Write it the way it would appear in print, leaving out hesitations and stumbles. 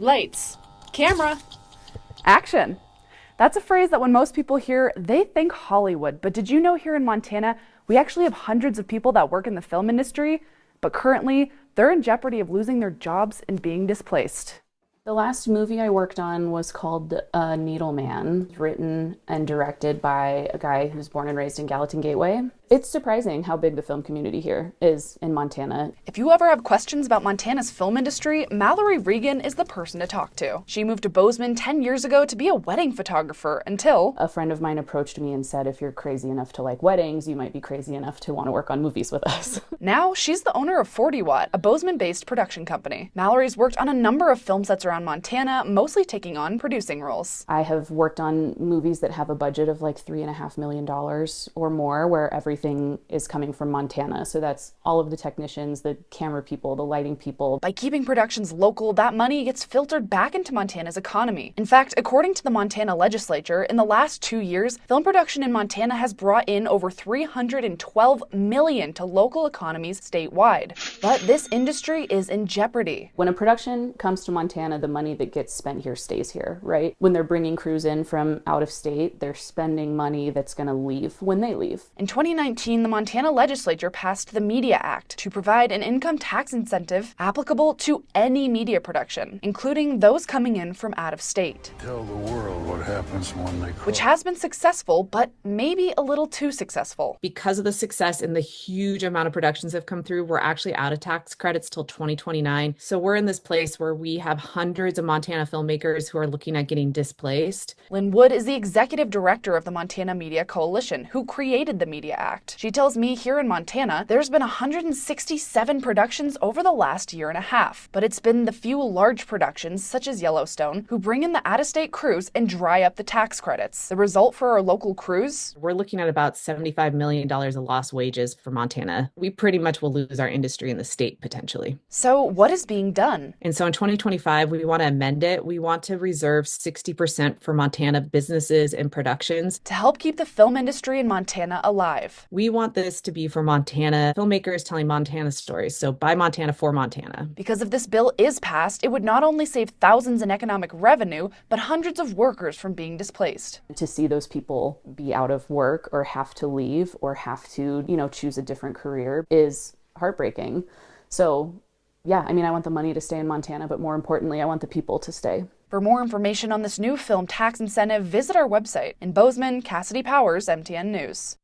Lights. Camera. Action. That's a phrase that when most people hear, they think Hollywood. But did you know here in Montana, we actually have hundreds of people that work in the film industry, but currently they're in jeopardy of losing their jobs and being displaced. The last movie I worked on was called Needleman, written and directed by a guy who's born and raised in Gallatin Gateway. It's surprising how big the film community here is in Montana. If you ever have questions about Montana's film industry, Mallory Regan is the person to talk to. She moved to Bozeman 10 years ago to be a wedding photographer until a friend of mine approached me and said, if you're crazy enough to like weddings, you might be crazy enough to want to work on movies with us. Now she's the owner of 40 Watt, a Bozeman-based production company. Mallory's worked on a number of film sets around Montana, mostly taking on producing roles. I have worked on movies that have a budget of like $3.5 million or more, where everything is coming from Montana. So that's all of the technicians, the camera people, the lighting people. By keeping productions local, that money gets filtered back into Montana's economy. In fact, according to the Montana legislature, in the last 2 years, film production in Montana has brought in over $312 million to local economies statewide. But this industry is in jeopardy. When a production comes to Montana, the money that gets spent here stays here, right? When they're bringing crews in from out of state, they're spending money that's going to leave when they leave. In 2019, the Montana legislature passed the Media Act to provide an income tax incentive applicable to any media production, including those coming in from out of state. Tell the world what happens when they call. Which has been successful, but maybe a little too successful. Because of the success and the huge amount of productions that have come through, we're actually out of tax credits till 2029. So we're in this place where we have hundreds of Montana filmmakers who are looking at getting displaced. Lynn Wood is the executive director of the Montana Media Coalition, who created the Media Act. She tells me here in Montana, there's been 167 productions over the last year and a half, but it's been the few large productions, such as Yellowstone, who bring in the out-of-state crews and dry up the tax credits. The result for our local crews? We're looking at about $75 million of lost wages for Montana. We pretty much will lose our industry in the state potentially. So what is being done? And so in 2025, we want to amend it. We want to reserve 60% for Montana businesses and productions to help keep the film industry in Montana alive. We want this to be for Montana filmmakers telling Montana stories. So by Montana for Montana. Because if this bill is passed, it would not only save thousands in economic revenue, but hundreds of workers from being displaced. To see those people be out of work or have to leave or have to, choose a different career is heartbreaking. So yeah, I want the money to stay in Montana, but more importantly, I want the people to stay. For more information on this new film tax incentive, visit our website. In Bozeman, Cassidy Powers, MTN News.